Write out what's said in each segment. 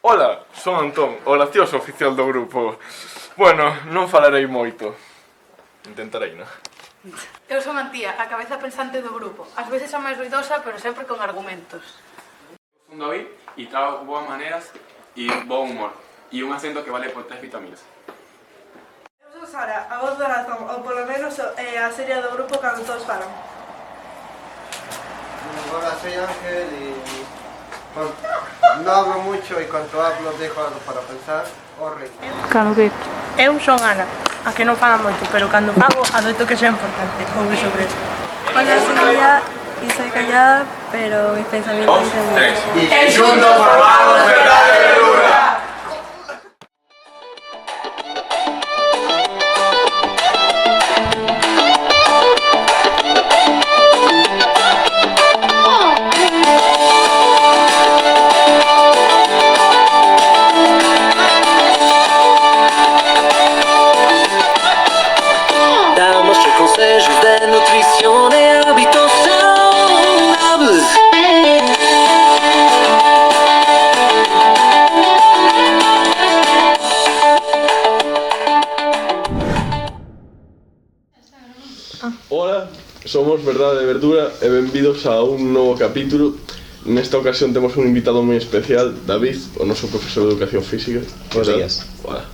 Ola, son Antón, o gracioso oficial do grupo. Bueno, non falarei moito. Intentarei, non? Eu son Antía, a cabeza pensante do grupo. Ás veces a máis ruidosa, pero sempre con argumentos. Son David y trago boas maneras y buen humor. Y un acento que vale por 3 vitaminas. Eu son Sara, a voz da razón, ou polo menos a serie do grupo cando todos falan. Hola, soy Ángel y no hablo mucho y cuando hablo dejo algo para pensar o reír. Claro que... Eu son Ana, a que non fala moito, pero cando fago adoito que sea importante, ouve sobre eso. Hola, soy Maya y soy callada, pero mis pensamientos dicen mucho. Y juntos formamos verdad y verdura. Consejos de nutrición y hábitos saludables. Ola, somos Verdade e Verdura e benvidos a un novo capítulo. Nesta ocasión temos un invitado moi especial, David, o noso profesor de Educación Física. Buenos días. Ola.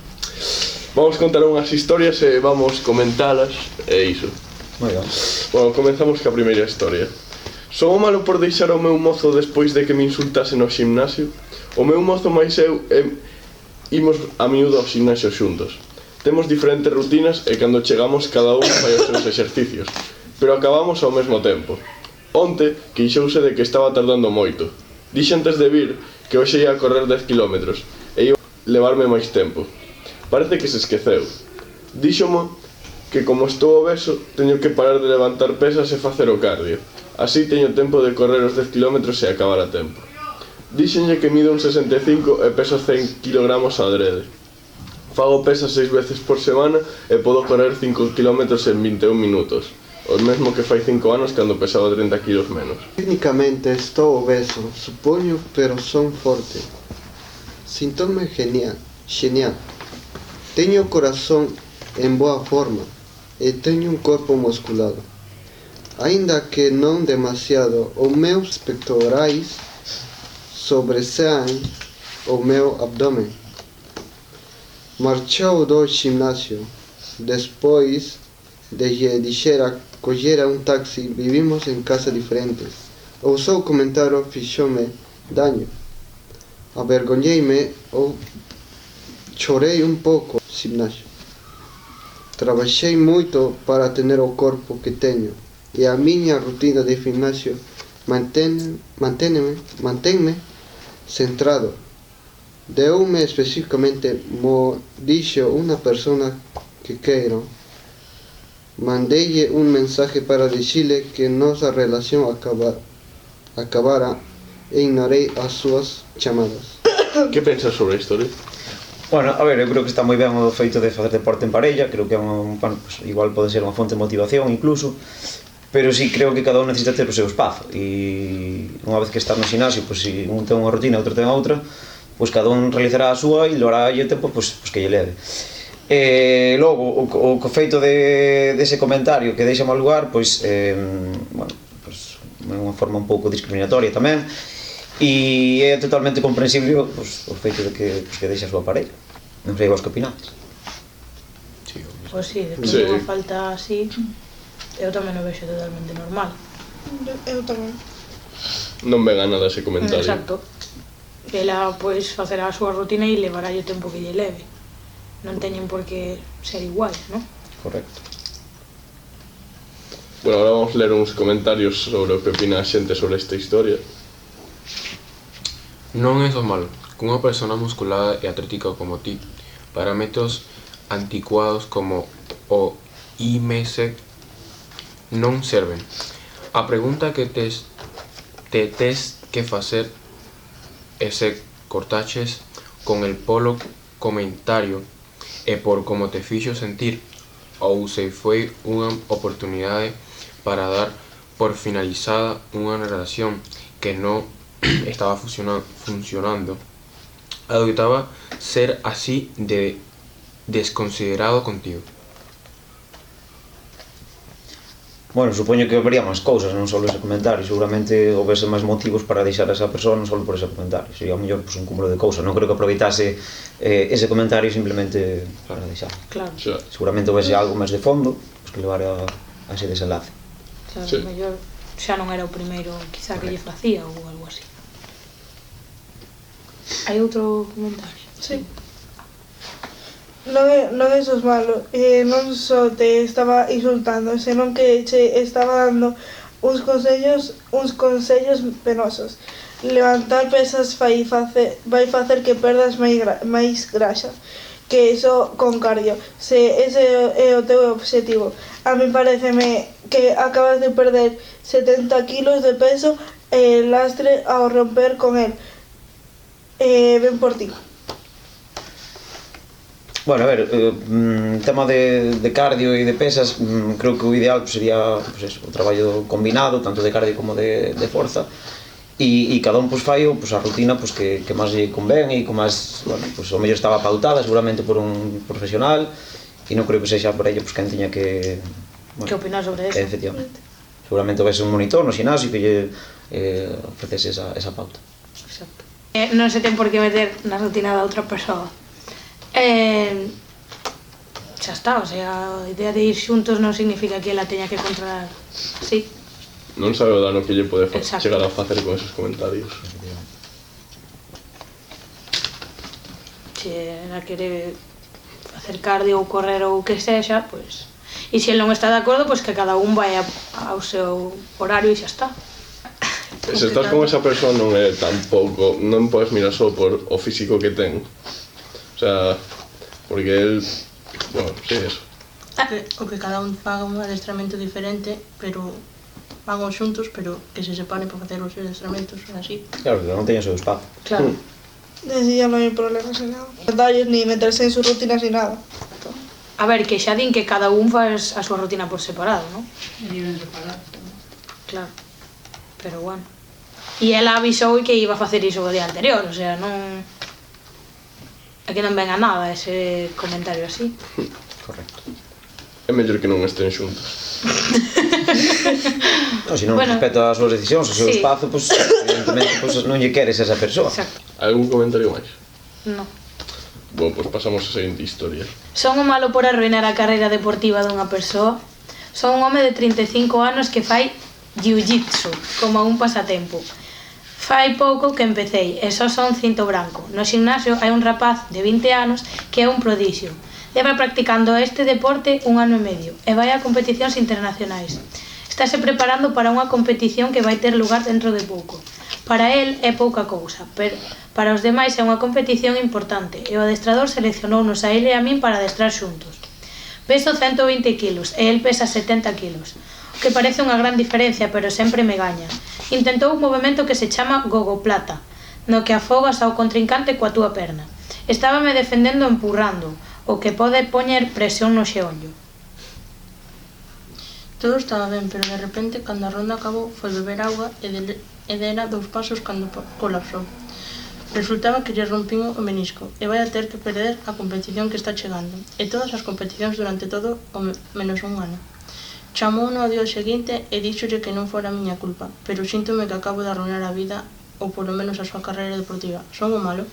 Vamos contar unhas historias e vamos comentalas e iso. Moi ben. Bueno, comenzamos ca primeira historia. Son o malo por deixar o meu mozo despois de que me insultase no gimnasio? O meu mozo máis eu imos a miúdo ao gimnasio xuntos. Temos diferentes rutinas e cando chegamos cada un fai os seus exercicios, pero acabamos ao mesmo tempo. Onte queixouse de que estaba tardando moito. Dixe antes de vir que hoxe ia a correr 10 km e ia levarme máis tempo. Parece que se esqueceu. Díxomo que como estou obeso teño que parar de levantar pesas e facer o cardio. Así teño tempo de correr os 10 km e acabar a tempo. Díxenlle que mido un 65 e peso 100 kg adrede. Fago pesas 6 veces por semana e podo correr 5 km en 21 minutos. O mesmo que fai 5 anos cando pesaba 30 kg menos. Técnicamente estou obeso, supoño, pero son forte. Sintóme genial. Teño o corazón en boa forma e teño un corpo musculado. Aínda que non demasiado, os meus pectorais sobresaen o meu abdomen. Marchou do gimnasio. Despois de lle dixera collera un taxi, vivimos en casa diferentes. O seu comentario fixome daño. Avergoñeime ou chorei un pouco no gimnasio. Traballei moito para tener o corpo que teño e a miña rutina de gimnasio mantenme centrado. Deume especificamente mo dixo unha persona que quero. Mandeille un mensaje para dicirle que nosa relación acabara e ignorei as súas chamadas. Que pensas sobre a historia? Bueno, a ver, eu creo que está moi ben o feito de facer deporte en parella. Creo que é pues, igual pode ser unha fonte de motivación incluso. Pero sí creo que cada un necesita ter o seu espazo. E unha vez que está no xinasio, pues, se un ten unha rutina e outro ten outra, pues cada un realizará a súa e lo hará o tempo pues que lle leve. Logo, o feito dese comentario que deixa mal lugar, pois, bueno, pues, é unha forma un pouco discriminatoria tamén. E é totalmente comprensible pues, o feito de que deixa a súa parella. Non sei vos que opinades. Pois si, de que unha falta así, eu tamén o vexo totalmente normal. Eu tamén. Non me gana ese comentario. Exacto. Ela, pois, facer a súa rutina e levará o tempo que lle leve. Non teñen por que ser iguais, non? Correcto. Bueno, agora vamos ler uns comentarios sobre o que opina a xente sobre esta historia. Non é só malo que unha persona musculada e atlética como ti, parámetros anticuados como o IMC non serven. A pregunta que tes que facer é se cortaches con el polo comentario e por como te fixo sentir, ou se foi unha oportunidade para dar por finalizada unha relación que non estaba funcionando adoitaba ser así de desconsiderado contigo? Bueno, supoño que habría máis cousas, non só ese comentario. Seguramente houvese máis motivos para deixar a esa persoa non só por ese comentario. Sería mellor un cúmulo de cousas. Non creo que aproveitase ese comentario simplemente para deixar. Claro. Seguramente houvese algo máis de fondo que levara a ese desenlace. Claro, mellor xa non era o primeiro quizá que lle facía ou algo así. Hai outro comentario? Sí. Non é sos malo, non só te estaba insultando, senón que che estaba dando uns consellos penosos. Levantar pesas vai facer que perdas máis graxa, que iso con cardio, se ese é o teu obxectivo. A mí pareceme que acabas de perder 70 kilos de peso e lastre ao romper con el. Ben por ti. Bueno, a ver, tema de cardio e de pesas, creo que o ideal sería o traballo combinado, tanto de cardio como de forza, e cada un fai a rutina que máis lle convén e con máis, bueno, o mellor estaba pautada seguramente por un profesional e non creo que sexa por ello quen tiña que opinar sobre eso. Efectivamente. Seguramente houvese un monitor no xinasio que lle ofrecese esa pauta. Exacto. Non se ten por que meter na rutina da outra persoa. Xa está, o sea, a idea de ir xuntos non significa que ela teña que controlar. Sí. Non sabe o dano que lle pode chegar a facer con esos comentarios. Se ela quere facer cardio ou correr ou o que sexa, pois... E se el non está de acordo, pois que cada un vai ao seu horario e xa está. E se estás con esa persoa non é tampouco... Non podes mirar só por o físico que ten. O sea, porque él... Bueno, sí, eso. O que cada un faga un adestramento diferente, pero van os xuntos, pero que se separen para facer os adestramentos, así. Claro, que non teña o seu espazo. Claro. Así ya non hai problemas en nada. Detalles, ni meterse en sus rutinas ni nada. A ver, que xa din que cada un faz a súa rutina por separado, non? Viven separados. Claro. Pero bueno. E ela avisou que iba a facer iso o día anterior, o sea, non... É que non ven a nada ese comentario así. Correcto. É mellor que non estén xuntos. Non, se non respeta as súas decisións, o seu espazo, pois, evidentemente, non lle queres a esa persoa. Exacto. Algún comentario máis? Non. Bueno, pois pasamos a seguinte historia. Son o malo por arruinar a carreira deportiva dunha persoa. Son un home de 35 anos que fai jiu-jitsu como un pasatempo. Fai pouco que empecei e só son cinto branco. No ximnasio hai un rapaz de 20 anos que é un prodixio. Leva practicando este deporte 1 ano e medio e vai a competicións internacionais. Estáse preparando para unha competición que vai ter lugar dentro de pouco. Para el é pouca cousa, pero para os demais é unha competición importante e o adestrador seleccionounos a ele e a min para adestrar xuntos. Peso 120 kilos e el pesa 70 kilos. O que parece unha gran diferencia, pero sempre me gaña. Intentou un movimento que se chama gogoplata, no que afogas ao contrincante coa túa perna. Estábame defendendo empurrando, o que pode poñer presión no xeonllo. Todo estaba ben, pero de repente, cando a ronda acabou, foi beber auga e dera 2 pasos cando colapsou. Resultaba que lle rompín o menisco e vai a ter que perder a competición que está chegando, e todas as competicións durante todo o menos 1 ano. Chamouno ao día seguinte e díxolle que non fora a miña culpa, pero síntome que acabo de arruinar a vida, ou polo menos a súa carreira deportiva. Son o malo?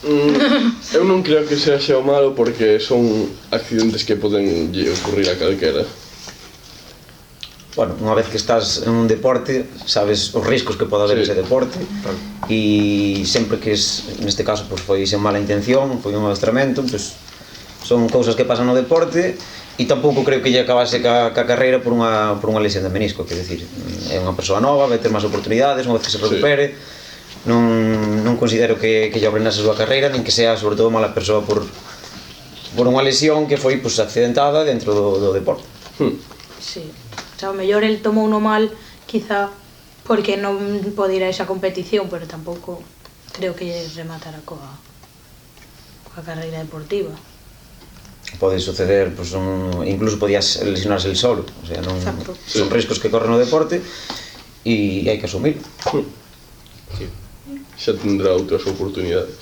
Eu non creo que sexa o malo porque son accidentes que poden ocurrir a calquera. Bueno, unha vez que estás en un deporte, sabes os riscos que pode haber ese deporte e sempre que neste caso foi sen mala intención, foi un adestramento, son cousas que pasan no deporte e tampouco creo que lle acabase ca carreira por unha lesión de menisco, quer decir, é unha persoa nova, vai ter máis oportunidades, unha vez que se recupere, non considero que lle abrenase a súa carreira, nin que sea, sobre todo, mala persoa por unha lesión que foi accidentada dentro do deporte. Sí, o sea, o mellor el tomou no mal, quizá, porque non pode ir a esa competición, pero tampouco creo que lle rematara coa carreira deportiva. Pode suceder, incluso podías lesionarse el solo, o sea, son riscos que corren no deporte e hai que asumir. xa tendrá outras oportunidades.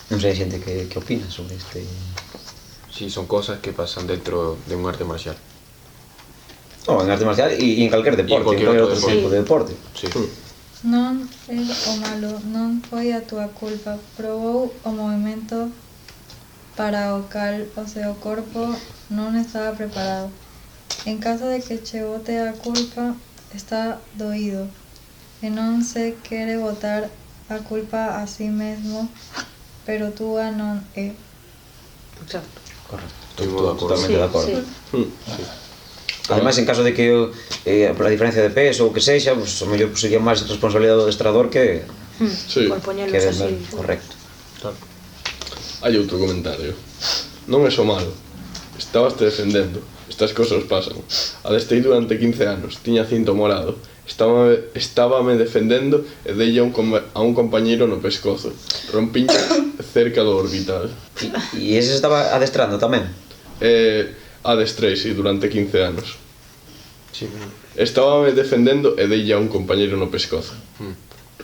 Non sei a xente que opina sobre este... Sí, son cosas que pasan dentro de un arte marcial. En arte marcial e en calquer deporte, en calquer outro tipo de deporte. Sí. Non é o malo, non foi a túa culpa. Probou o movimento para o cal o seu corpo non estaba preparado. En caso de que che bote a culpa, está doído e non se quere botar a culpa a sí mesmo, pero túa non é. Exacto. Correcto. Estou totalmente de acordo. Sí. Ademais, en caso de que por a diferencia de peso ou que sexa, pues, o mellor sería máis responsabilidade do adestrador que Sí. Por poñelos que así. correcto. Claro. Hai outro comentario. Non é só malo. Estabas te defendendo. Estas cosas pasan. Adestei durante 15 anos. Tiña cinto morado. Estábame defendendo e dei a un compañeiro no pescozo. Rompinlle cerca do orbital. E ese estaba adestrando tamén? Adestrei, sí, durante 15 anos. Sí. Estábame defendendo e dei a un compañeiro no pescozo.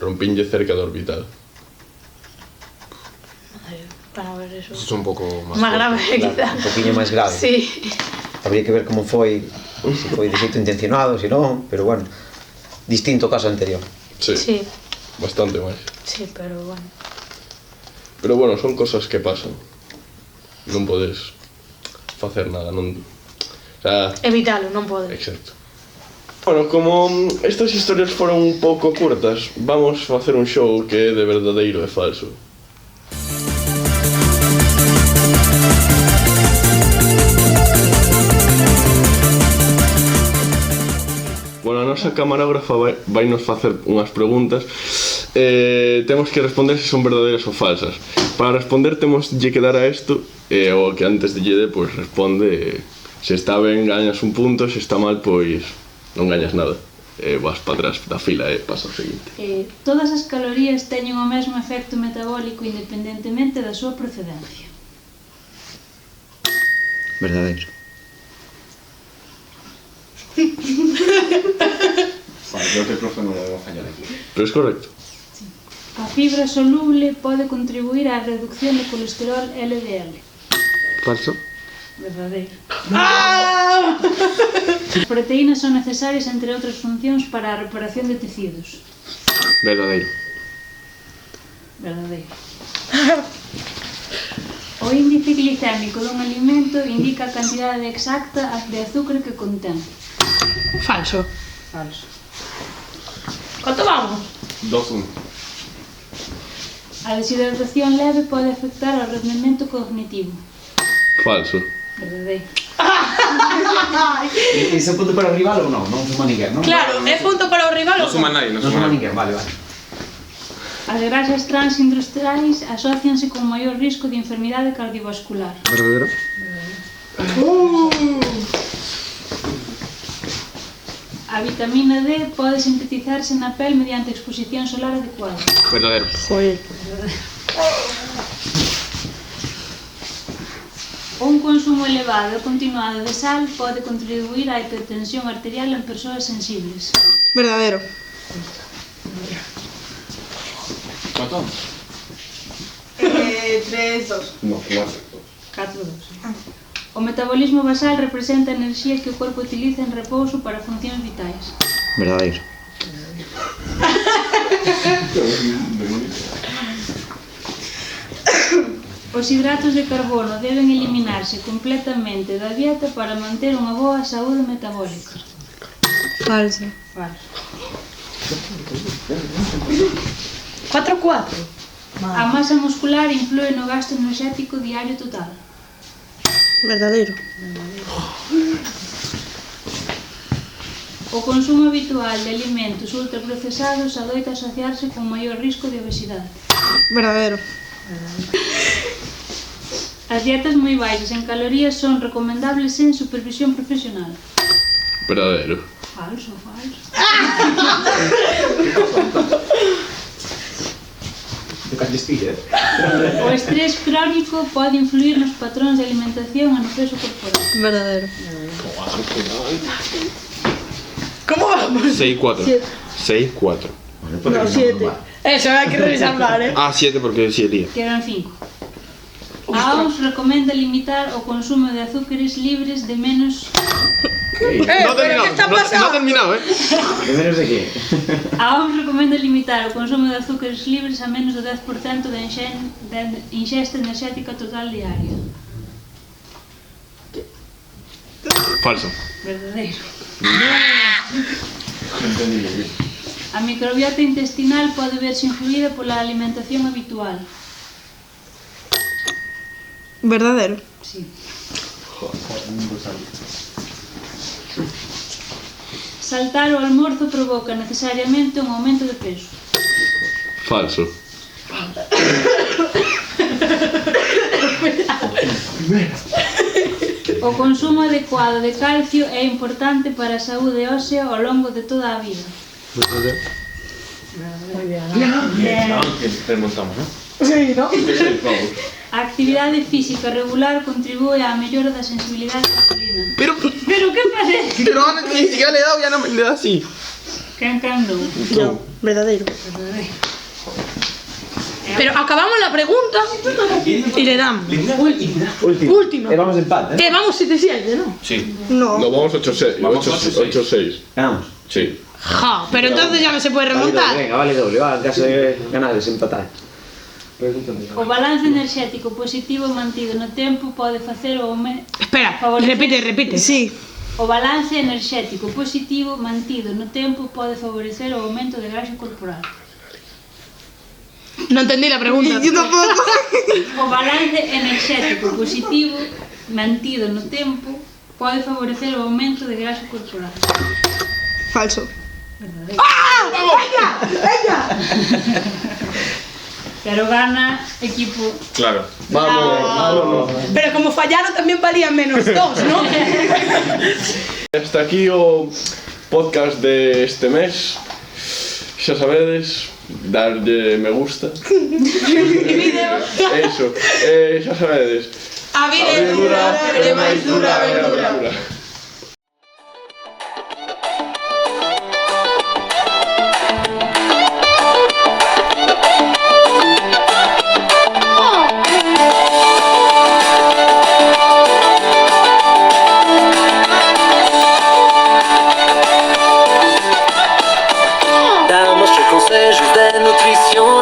Rompinlle cerca do orbital. Para ver eso. Eso es un pouco máis Más grave, Claro, quizá. un poquinho máis grave. Sí. Habría que ver como foi, se foi de xeito intencionado, se non, pero bueno, distinto ao caso anterior. Sí, Sí, bastante máis. sí, pero bueno. Pero bueno, son cosas que pasan. Non podes facer nada, non... O sea, Evítalo, non podes. exacto. Bueno, como estas historias foron un pouco curtas, vamos facer un show que é de verdadeiro e falso. Bueno, a nosa camarógrafa vai nos facer unhas preguntas. Temos que responder se son verdadeiras ou falsas. Para responder temos que dar a isto, o que antes de lle pois responde. Se está ben gañas un punto, se está mal pois non gañas nada. Vas para atrás da fila e pasa o seguinte. Todas as calorías teñen o mesmo efecto metabólico independentemente da súa procedencia. Verdadeiro. Creo que el profe non vai fallar aquí. Pero é correcto. A fibra soluble pode contribuir á reducción de colesterol LDL. Falso. Verdadeiro. As proteínas son necesarias, entre outras funcións, para a reparación de tecidos. Verdadeiro. Verdadeiro. O índice glicémico dun alimento indica a cantidade exacta de azúcar que contén. Falso. Falso. ¿Cuánto vamos? 2-1. A deshidratación leve pode afectar ao rendemento cognitivo. Falso. Verdadeiro. E ese punto para o rival ou non? Non suma ninguén, non? Claro, é punto para o rival Non ou suma nadie, non Non suma suma nadie. ninguén, vale, vale. As grasas trans industriais asócianse con maior risco de enfermidade cardiovascular. Verdadeiro. A vitamina D pode sintetizarse na pel mediante exposición solar adecuada. Verdadero. Joder. Un consumo elevado e continuado de sal pode contribuir á hipertensión arterial en persoas sensibles. Verdadero. ¿Cuánto? 3-2. No, 4. 4-2. O metabolismo basal representa a enerxía que o corpo utiliza en repouso para funcións vitais. Verdadeiro. Os hidratos de carbono deben eliminarse completamente da dieta para manter unha boa saúde metabólica. Falso. Falso. 4-4. A masa muscular influe no gasto enerxético diario total. Verdadero. O consumo habitual de alimentos ultraprocesados adoita asociarse con maior risco de obesidade. Verdadero. As dietas moi baixas en calorías son recomendables sen supervisión profesional. Verdadero. Falso, falso. De callestilla, O estrés crónico pode influir nos patróns de alimentación e no peso corporal. Verdadero. ¿Cómo vamos? 6-4. 6-4. No, 7. Eso, hai que revisar, Ah, 7 porque sí, día. Quedan 5. A OMS recomenda limitar o consumo de azúcares libres de menos... No ha terminado, De menos de qué? A OMS recomenda limitar o consumo de azúcares libres a menos do 10% da ingesta enerxética total diaria. Falso. Verdadeiro. A microbiota intestinal pode verse influída pola alimentación habitual. Verdadero. Sí. Saltar o almorzo provoca necesariamente un aumento de peso. Falso. O consumo adecuado de calcio é importante para a saúde ósea ao longo de toda a vida. Remontamos, ¿no? Sí, ¿no? A actividade física regular contribúe á mellora da sensibilidade á insulina. Pero que parece? Pero ni siquiera le he dado, ya no me le da así. Quen non? Yo, verdadero. Pero acabamos la pregunta y le damos. Último. Vamos de empate, Que vamos 7-7, ¿no? Sí. No. No, vamos 8-6. Vamos 8-6. Ganamos. Sí. Ja, pero entonces ya no se puede Vale doble, remontar. venga, vale doble, va, en caso de ganar, desempatar. O balance enerxético positivo mantido no tempo pode facer o Espera, repite. Sí. O balance enerxético positivo mantido no tempo pode favorecer o aumento de graxa corporal. No entendí la pregunta. Yo tampoco. O balance enerxético positivo mantido no tempo pode favorecer o aumento de graxa corporal. Falso. Verdadeiro. ¡Venga! Pero gana equipo. Claro. Vamos. Pero como fallaron también valían menos 2, ¿no? Hasta aquí o podcast de este mes. Xa sabedes, darlle me gusta. Eso. Xa sabedes. A vida é dura, é máis dura a aventura. Dá-nos conselhos da nutrição